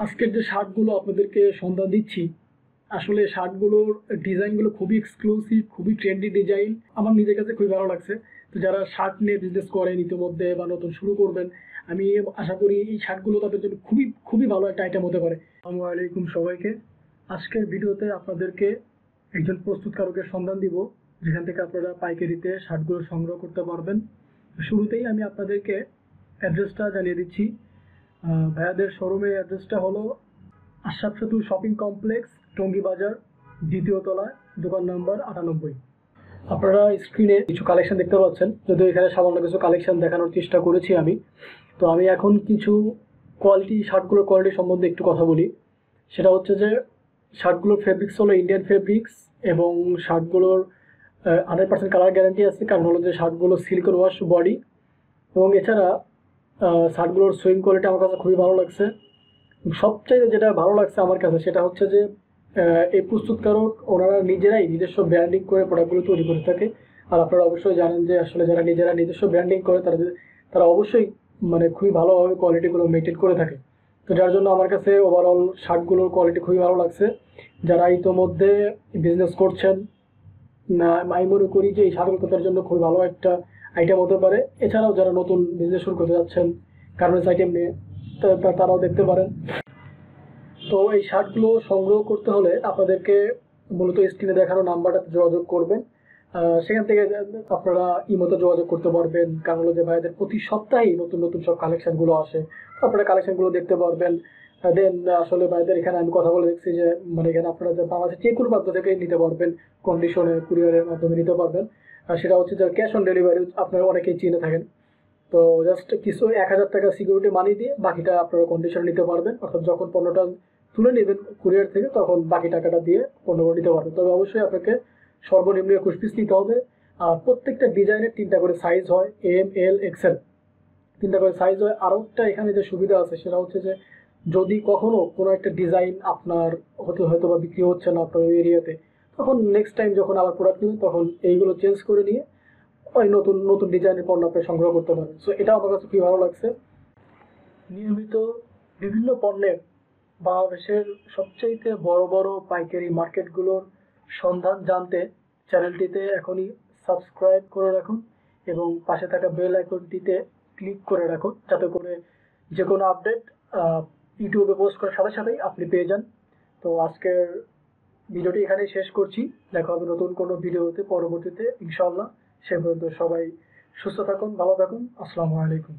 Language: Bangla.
আজকের যে শার্টগুলো আপনাদেরকে সন্ধান দিচ্ছি, আসলে শার্টগুলোর ডিজাইনগুলো খুবই এক্সক্লুসিভ, খুবই ট্রেন্ডি ডিজাইন। আমার নিজের কাছে খুবই ভালো লাগছে। তো যারা শার্ট নিয়ে বিজনেস করেন ইতিমধ্যে বা নতুন শুরু করবেন, আমি আশা করি এই শার্টগুলো তাদের জন্য খুবই খুবই ভালো একটা আইটেম হতে পারে। আসসালামু আলাইকুম সবাইকে। আজকের ভিডিওতে আপনাদেরকে একজন প্রস্তুতকারকের সন্ধান দিব, যেখান থেকে আপনারা পাইকারিতে শার্টগুলো সংগ্রহ করতে পারবেন। শুরুতেই আমি আপনাদেরকে অ্যাড্রেসটা জানিয়ে দিচ্ছি। ভাইয়াদের শোরুমের অ্যাড্রেসটা হলো আশরাফ সেতু শপিং কমপ্লেক্স, টঙ্গী বাজার, দ্বিতীয় তলায়, দোকান নাম্বার 98। আপনারা স্ক্রিনে কিছু কালেকশন দেখতে পাচ্ছেন, যদিও এখানে সামান্য কিছু কালেকশন দেখানোর চেষ্টা করেছি আমি। তো আমি এখন কিছু শার্টগুলোর কোয়ালিটি সম্বন্ধে একটু কথা বলি। সেটা হচ্ছে যে শার্টগুলোর ফেব্রিক্স হলো ইন্ডিয়ান ফেব্রিক্স, এবং শার্টগুলোর 100% কালার গ্যারান্টি আছে, কারণ হলো যে শার্টগুলো সিল্কের ওয়াশ বডি। এবং এছাড়া শার্টগুলোর সুইং কোয়ালিটি আমার কাছে খুবই ভালো লাগছে। সবচাইতে যেটা ভালো লাগছে আমার কাছে সেটা হচ্ছে যে এই প্রস্তুতকারক ওনারা নিজেরাই নিজস্ব ব্র্যান্ডিং করে প্রোডাক্টগুলো তৈরি করে থাকে। আর আপনারা অবশ্যই জানেন যে আসলে যারা নিজেরা নিজস্ব ব্র্যান্ডিং করে তারা অবশ্যই মানে খুবই ভালোভাবে কোয়ালিটিগুলো মেনটেন করে থাকে। তো যার জন্য আমার কাছে ওভারঅল শার্টগুলোর কোয়ালিটি খুবই ভালো লাগছে। যারা ইতোমধ্যে বিজনেস করছেন, না আমি মনে করি যে এই শার্টগুলো তাদের জন্য খুবই ভালো একটা আইটেম হতে পারে। এছাড়াও যারা নতুন বিজনেস শুরু করতে যাচ্ছেন গার্মেন্টস আইটেম নিয়ে, তারাও দেখতে পারেন। তো এই শার্টগুলো সংগ্রহ করতে হলে আপনাদেরকে মূলত স্ক্রিনে দেখানো নাম্বারটাতে যোগাযোগ করবেন। সেখান থেকে আপনারা ইমোতে যোগাযোগ করতে পারবেন, কারণ হলো যে ভাইদের প্রতি সপ্তাহেই নতুন নতুন সব কালেকশনগুলো আসে। তো আপনারা কালেকশনগুলো দেখতে পারবেন। দেন আসলে ভাইদের এখানে আমি কথা বলে দেখছি যে মানে এখানে আপনারা বাংলাদেশের যে কোনো প্রান্ত থেকে নিতে পারবেন, কন্ডিশনে কুরিয়ারের মাধ্যমে নিতে পারবেন। আর সেটা হচ্ছে যে ক্যাশ অন ডেলিভারি আপনারা অনেকেই চিনে থাকেন। তো জাস্ট কিছু 1000 টাকা সিকিউরিটি মানি দিয়ে বাকিটা আপনারা কন্ডিশনে নিতে পারবেন, অর্থাৎ যখন পণ্যটা তুলে নেবেন কুরিয়ার থেকে তখন বাকি টাকাটা দিয়ে পণ্যগুলো নিতে পারবেন। তবে অবশ্যই আপনাকে সর্বনিম্ন 21 পিস নিতে হবে। আর প্রত্যেকটা ডিজাইনের 3টা করে সাইজ হয়, এম, এল, এক্সেল, 3টা করে সাইজ হয়। আরও একটা এখানে যে সুবিধা আছে সেটা হচ্ছে যে যদি কখনো কোনো একটা ডিজাইন আপনার হয়তো বা বিক্রি হচ্ছে না আপনার ওই এরিয়াতে, তখন নেক্সট টাইম যখন আবার প্রোডাক্ট নেবেন তখন এইগুলো চেঞ্জ করে নিয়ে ওই নতুন নতুন ডিজাইনের পণ্য আপনি সংগ্রহ করতে পারেন। সো এটা আমার কাছে খুবই ভালো লাগছে। নিয়মিত বিভিন্ন পণ্যের বাংলাদেশের সবচাইতে বড় বড় পাইকারি মার্কেটগুলোর সন্ধান জানতে চ্যানেলটিতে এখনই সাবস্ক্রাইব করে রাখুন এবং পাশে থাকা বেল আইকনটিতে ক্লিক করে রাখুন, যাতে করে যে কোনো আপডেট ইউটিউবে পোস্ট করার সাথে সাথেই আপনি পেয়ে যান। তো আজকের ভিডিওটি এখানেই শেষ করছি। দেখা হবে নতুন কোনো ভিডিওতে পরবর্তীতে ইনশাআল্লাহ। সে পর্যন্ত সবাই সুস্থ থাকুন, ভালো থাকুন। আসসালামু আলাইকুম।